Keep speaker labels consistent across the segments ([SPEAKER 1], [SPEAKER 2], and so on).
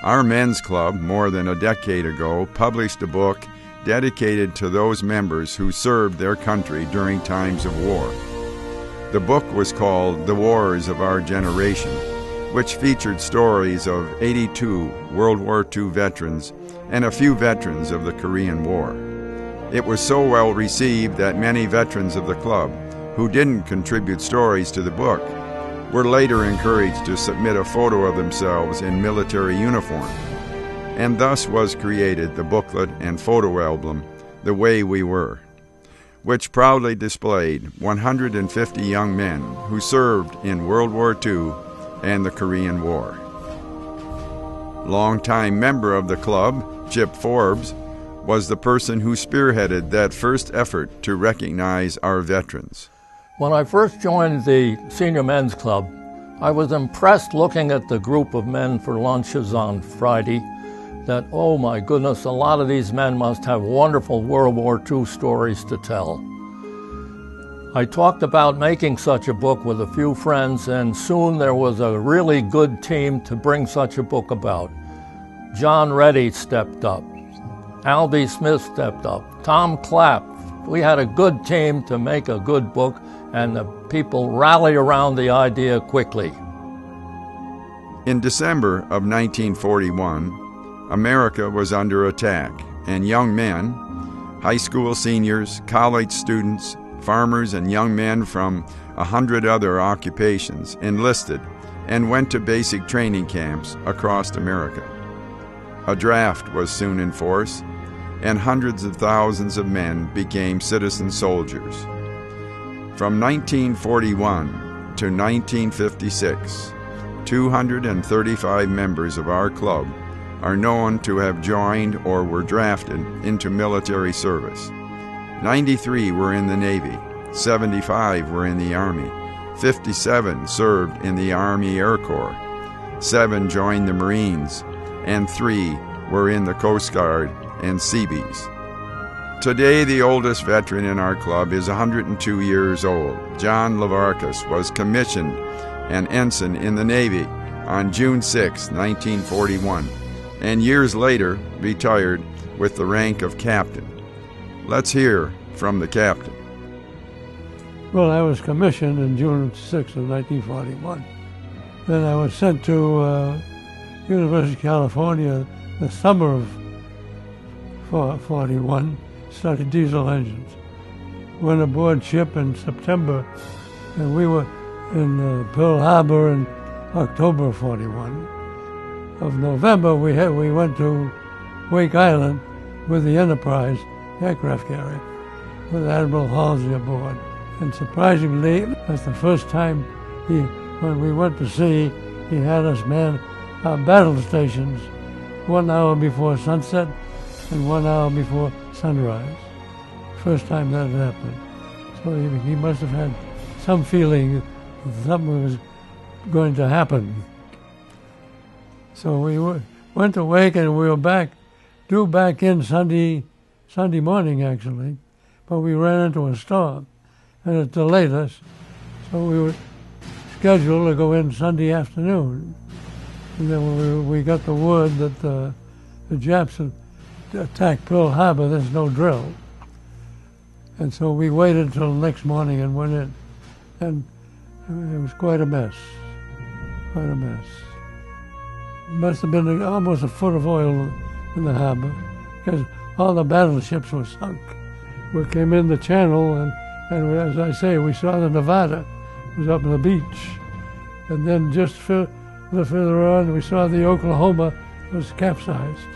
[SPEAKER 1] Our men's club, more than a decade ago, published a book dedicated to those members who served their country during times of war. The book was called The Wars of Our Generation, which featured stories of 82 World War II veterans and a few veterans of the Korean War. It was so well received that many veterans of the club who didn't contribute stories to the book were later encouraged to submit a photo of themselves in military uniform, and thus was created the booklet and photo album, The Way We Were, which proudly displayed 150 young men who served in World War II and the Korean War. Longtime member of the club, Chip Forbes, was the person who spearheaded that first effort to recognize our veterans.
[SPEAKER 2] When I first joined the Senior Men's Club, I was impressed looking at the group of men for lunches on Friday that, oh my goodness, a lot of these men must have wonderful World War II stories to tell. I talked about making such a book with a few friends, and soon there was a really good team to bring such a book about. John Reddy stepped up. Albie Smith stepped up. Tom Clapp. We had a good team to make a good book, and the people rallied around the idea quickly.
[SPEAKER 1] In December of 1941, America was under attack, and young men, high school seniors, college students, farmers, and young men from 100 other occupations enlisted and went to basic training camps across America. A draft was soon in force, and hundreds of thousands of men became citizen soldiers. From 1941 to 1956, 235 members of our club are known to have joined or were drafted into military service. 93 were in the Navy, 75 were in the Army, 57 served in the Army Air Corps, 7 joined the Marines, and 3 were in the Coast Guard and Seabees. Today, the oldest veteran in our club is 102 years old. John Lavarcus was commissioned an ensign in the Navy on June 6, 1941, and years later retired with the rank of captain. Let's hear from the captain.
[SPEAKER 3] Well, I was commissioned in June 6 of 1941. Then I was sent to University of California the summer of 41, studied diesel engines. Went aboard ship in September, and we were in Pearl Harbor in October of 41. Of November, we went to Wake Island with the Enterprise aircraft carrier with Admiral Halsey aboard. And surprisingly, that's the first time when we went to sea, he had us man our battle stations 1 hour before sunset and 1 hour before sunrise. First time that had happened. So he must have had some feeling that something was going to happen. So we went to Wake, and we were due back in Sunday morning actually, but we ran into a storm and it delayed us. So we were scheduled to go in Sunday afternoon. And then when we got the word that the Japs had attacked Pearl Harbor, there's no drill. And so we waited until the next morning and went in. And it was quite a mess, quite a mess. It must have been almost a foot of oil in the harbor because all the battleships were sunk. We came in the channel, and as I say, we saw the Nevada. It was up on the beach. And then just further on, we saw the Oklahoma was capsized.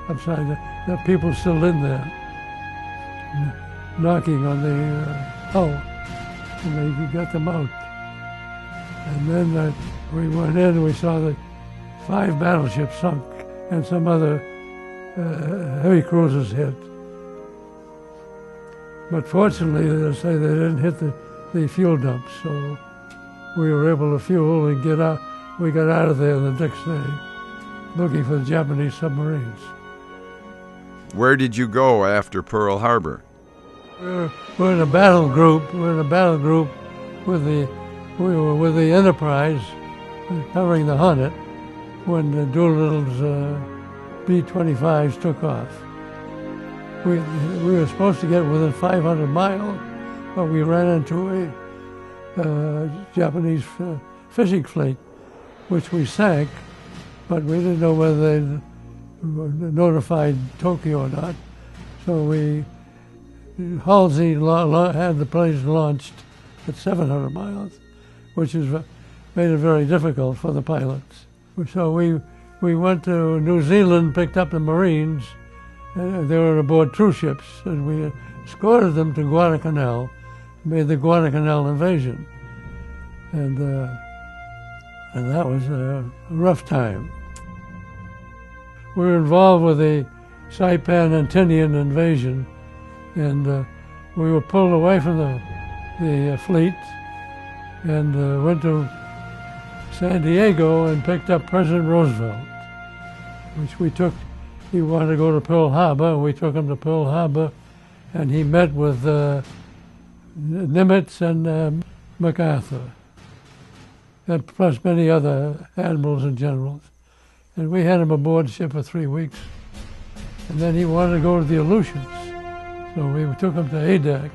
[SPEAKER 3] Upside down. There are people still in there, knocking on the hull, and they got them out. And then we went in and we saw the 5 battleships sunk and some other heavy cruisers hit. But fortunately, they say they didn't hit the fuel dumps, so we were able to fuel and get out. We got out of there the next day, looking for the Japanese submarines.
[SPEAKER 1] Where did you go after Pearl Harbor?
[SPEAKER 3] We're in a battle group. We were with the Enterprise, covering the Hornet, when the Doolittle's B-25s took off. We were supposed to get within 500 miles, but we ran into a Japanese fishing fleet, which we sank, but we didn't know whether they notified Tokyo or not. So Halsey had the plane launched at 700 miles, which made it very difficult for the pilots. So we went to New Zealand, picked up the Marines. They were aboard cruise ships, and we escorted them to Guadalcanal, made the Guadalcanal invasion. And that was a rough time. We were involved with the Saipan and Tinian invasion, and we were pulled away from the fleet and went to San Diego and picked up President Roosevelt, which we took. He wanted to go to Pearl Harbor, and we took him to Pearl Harbor, and he met with Nimitz and MacArthur, and plus many other admirals and generals. And we had him aboard ship for 3 weeks. And then he wanted to go to the Aleutians. So we took him to Adak.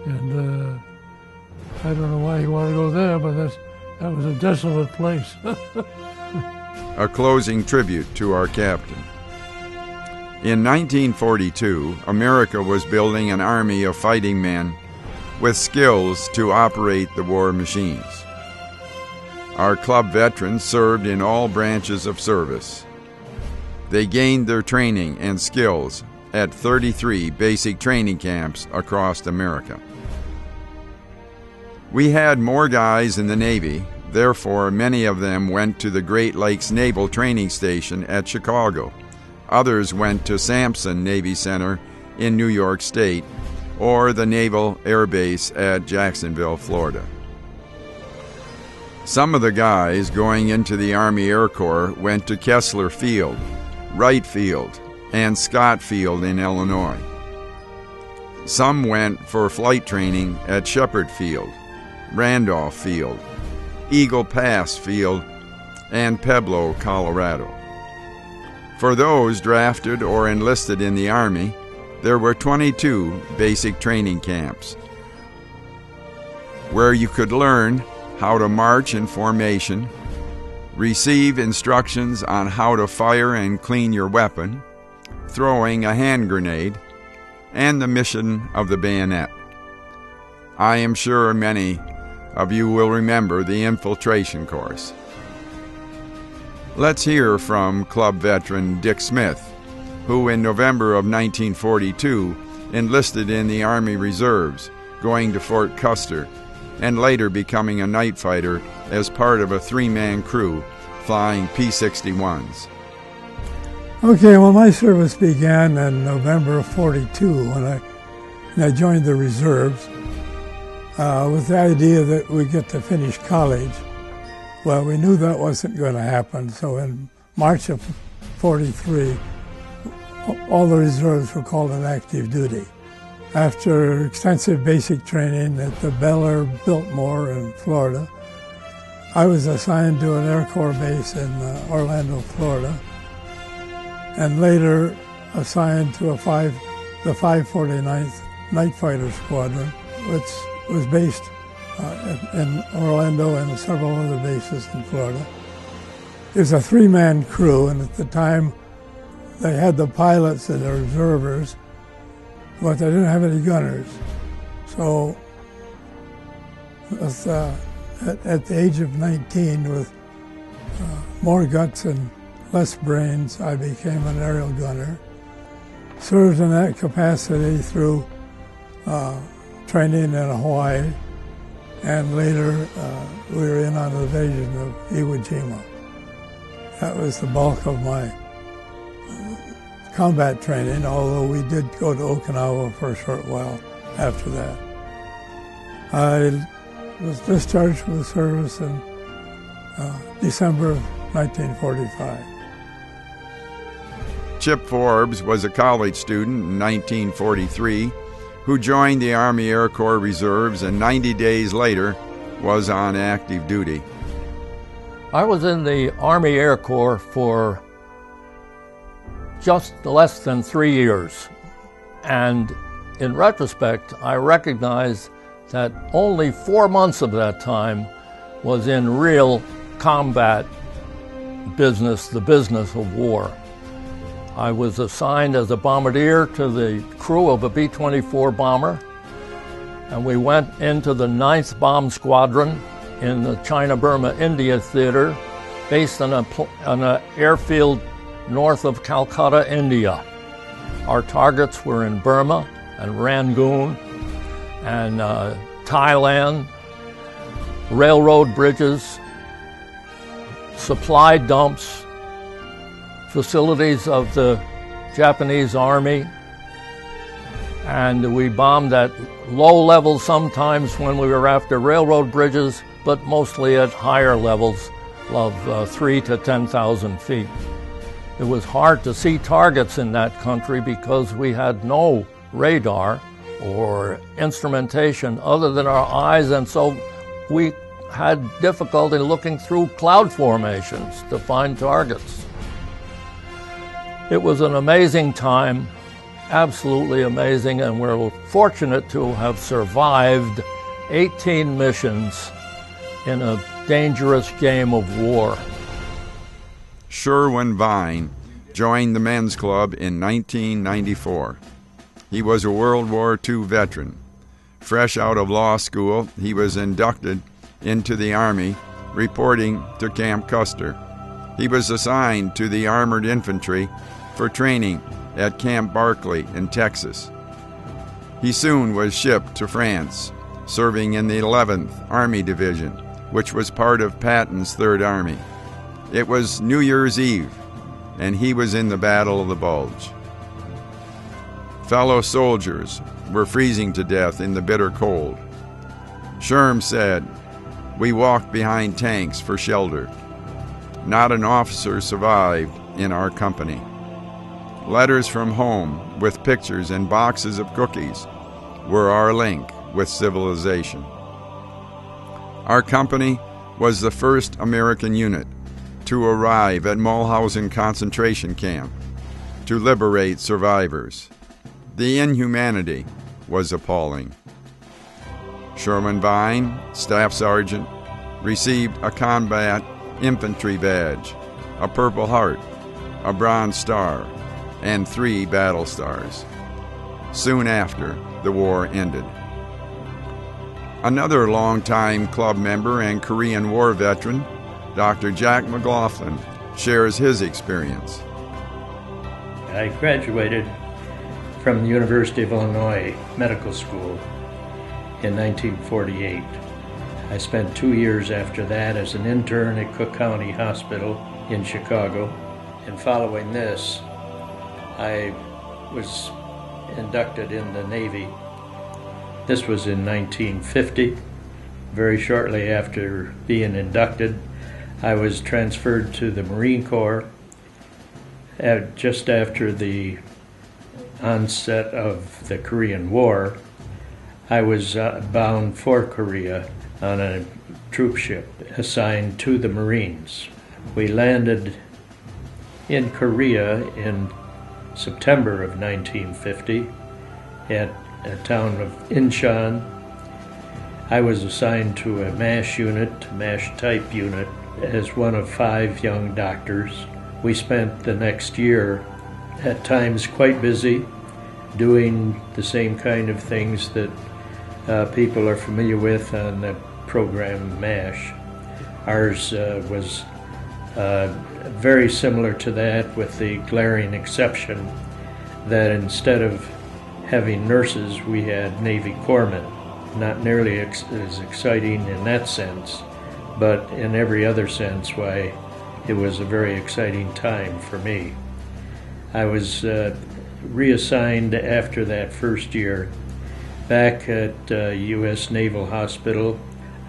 [SPEAKER 3] And I don't know why he wanted to go there, but that was a desolate place.
[SPEAKER 1] A closing tribute to our captain. In 1942, America was building an army of fighting men with skills to operate the war machines. Our club veterans served in all branches of service. They gained their training and skills at 33 basic training camps across America. We had more guys in the Navy, therefore many of them went to the Great Lakes Naval Training Station at Chicago. Others went to Sampson Navy Center in New York State or the Naval Air Base at Jacksonville, Florida. Some of the guys going into the Army Air Corps went to Kessler Field, Wright Field, and Scott Field in Illinois. Some went for flight training at Shepherd Field, Randolph Field, Eagle Pass Field, and Pueblo, Colorado. For those drafted or enlisted in the Army, there were 22 basic training camps where you could learn how to march in formation, receive instructions on how to fire and clean your weapon, throwing a hand grenade, and the mission of the bayonet. I am sure many of you will remember the infiltration course. Let's hear from club veteran Dick Smith, who in November of 1942 enlisted in the Army Reserves, going to Fort Custer, and later becoming a night fighter as part of a 3-man crew flying P-61s.
[SPEAKER 4] Okay, well, my service began in November of 42 when I joined the reserves with the idea that we'd get to finish college. Well, we knew that wasn't going to happen, so in March of 43, all the reserves were called on active duty. After extensive basic training at the Bel Air Biltmore in Florida, I was assigned to an Air Corps base in Orlando, Florida, and later assigned to the 549th Night Fighter Squadron, which was based in Orlando and several other bases in Florida. It was a 3-man crew, and at the time they had the pilots and the observers, but they didn't have any gunners. So at the age of 19, with more guts and less brains, I became an aerial gunner. Served in that capacity through training in Hawaii, and later we were in on the invasion of Iwo Jima. That was the bulk of my combat training, although we did go to Okinawa for a short while after that. I was discharged from the service in December of 1945.
[SPEAKER 1] Chip Forbes was a college student in 1943 who joined the Army Air Corps Reserves and 90 days later was on active duty.
[SPEAKER 2] I was in the Army Air Corps for just less than 3 years. And in retrospect, I recognize that only 4 months of that time was in real combat business, the business of war. I was assigned as a bombardier to the crew of a B-24 bomber, and we went into the 9th Bomb Squadron in the China-Burma India Theater, based on an airfield north of Calcutta, India. Our targets were in Burma and Rangoon and Thailand, railroad bridges, supply dumps, facilities of the Japanese Army, and we bombed at low levels sometimes when we were after railroad bridges, but mostly at higher levels of 3 to 10,000 feet. It was hard to see targets in that country because we had no radar or instrumentation other than our eyes, and so we had difficulty looking through cloud formations to find targets. It was an amazing time, absolutely amazing, and we're fortunate to have survived 18 missions in a dangerous game of war.
[SPEAKER 1] Sherwin Vine joined the men's club in 1994. He was a World War II veteran. Fresh out of law school, he was inducted into the Army, reporting to Camp Custer. He was assigned to the Armored Infantry for training at Camp Barkley in Texas. He soon was shipped to France, serving in the 11th Army Division, which was part of Patton's Third Army. It was New Year's Eve, and he was in the Battle of the Bulge. Fellow soldiers were freezing to death in the bitter cold. Sherm said, "We walked behind tanks for shelter. Not an officer survived in our company." Letters from home with pictures and boxes of cookies were our link with civilization. Our company was the first American unit to arrive at Mulhausen concentration camp to liberate survivors. The inhumanity was appalling. Sherman Vine, Staff Sergeant, received a combat infantry badge, a Purple Heart, a Bronze Star, and 3 battle stars. Soon after, the war ended. Another longtime club member and Korean War veteran, Dr. Jack McLaughlin, shares his experience.
[SPEAKER 5] I graduated from the University of Illinois Medical School in 1948. I spent 2 years after that as an intern at Cook County Hospital in Chicago, and following this, I was inducted in the Navy. This was in 1950. Very shortly after being inducted, I was transferred to the Marine Corps just after the onset of the Korean War. I was bound for Korea on a troop ship assigned to the Marines. We landed in Korea in September of 1950 at a town of Incheon. I was assigned to a MASH unit, MASH type unit, as one of 5 young doctors. We spent the next year, at times quite busy, doing the same kind of things that people are familiar with on the program MASH. Ours was very similar to that, with the glaring exception that instead of having nurses, we had Navy corpsmen. Not nearly as exciting in that sense, but in every other sense, why, it was a very exciting time for me. I was reassigned after that first year back at U.S. Naval Hospital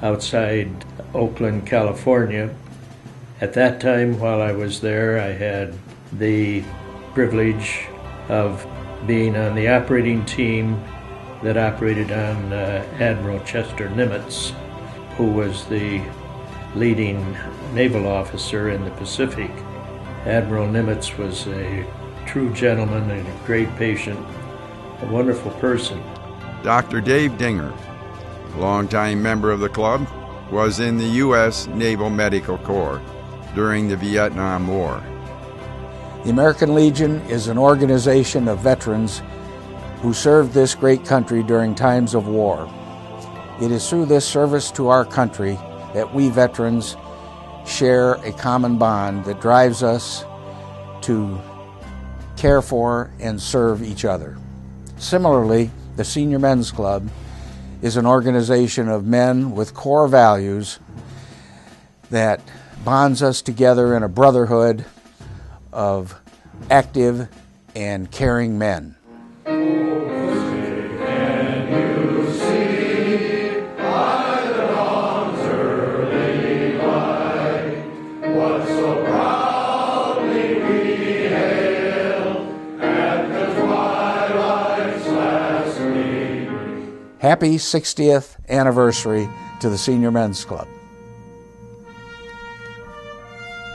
[SPEAKER 5] outside Oakland, California. At that time, while I was there, I had the privilege of being on the operating team that operated on Admiral Chester Nimitz, who was the leading naval officer in the Pacific. Admiral Nimitz was a true gentleman and a great patient, a wonderful person.
[SPEAKER 1] Dr. Dave Dinger, longtime member of the club, was in the U.S. Naval Medical Corps during the Vietnam War.
[SPEAKER 6] The American Legion is an organization of veterans who served this great country during times of war. It is through this service to our country that we veterans share a common bond that drives us to care for and serve each other. Similarly, the Senior Men's Club is an organization of men with core values that bonds us together in a brotherhood of active and caring men. Happy 60th anniversary to the Senior Men's Club.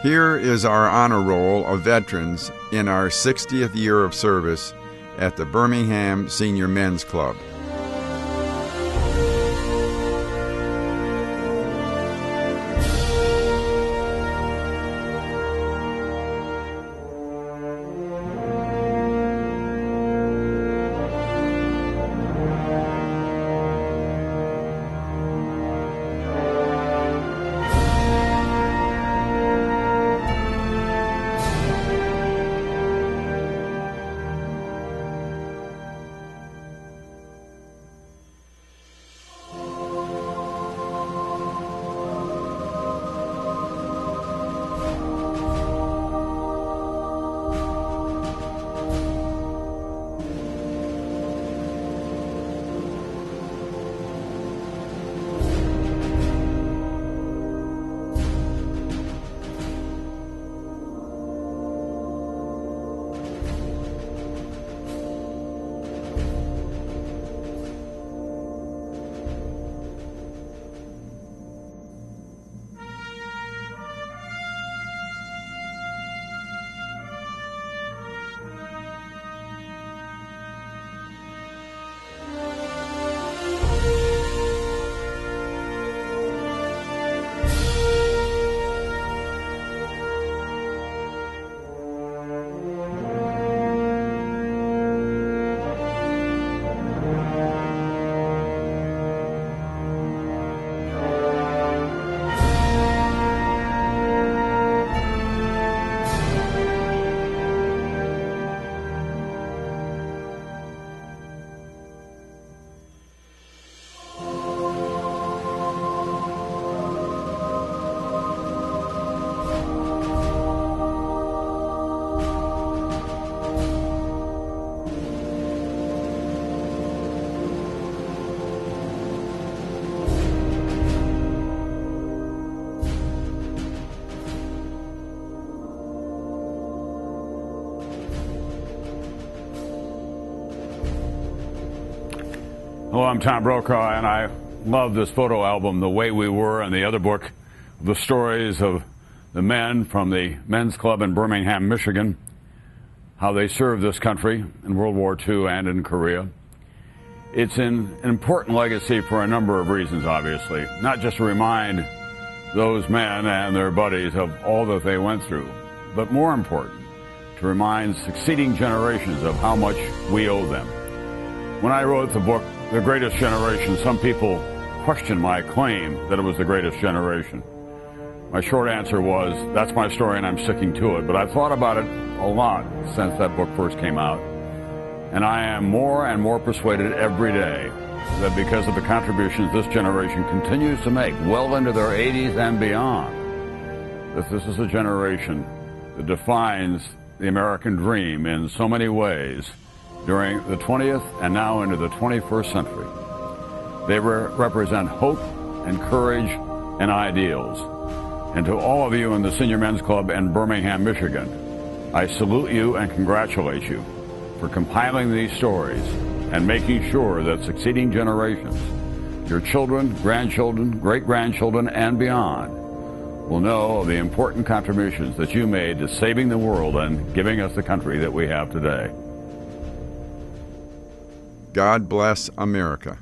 [SPEAKER 1] Here is our honor roll of veterans in our 60th year of service at the Birmingham Senior Men's Club.
[SPEAKER 7] Hello, I'm Tom Brokaw, and I love this photo album, The Way We Were, and the other book, the stories of the men from the Men's Club in Birmingham, Michigan, how they served this country in World War II and in Korea. It's an important legacy for a number of reasons, obviously, not just to remind those men and their buddies of all that they went through, but more important, to remind succeeding generations of how much we owe them. When I wrote the book, The Greatest Generation, some people questioned my claim that it was the greatest generation. My short answer was, that's my story and I'm sticking to it. But I've thought about it a lot since that book first came out. And I am more and more persuaded every day that because of the contributions this generation continues to make well into their 80s and beyond, that this is a generation that defines the American dream in so many ways during the 20th and now into the 21st century. They represent hope and courage and ideals. And to all of you in the Senior Men's Club in Birmingham, Michigan, I salute you and congratulate you for compiling these stories and making sure that succeeding generations, your children, grandchildren, great-grandchildren, and beyond, will know of the important contributions that you made to saving the world and giving us the country that we have today.
[SPEAKER 1] God bless America.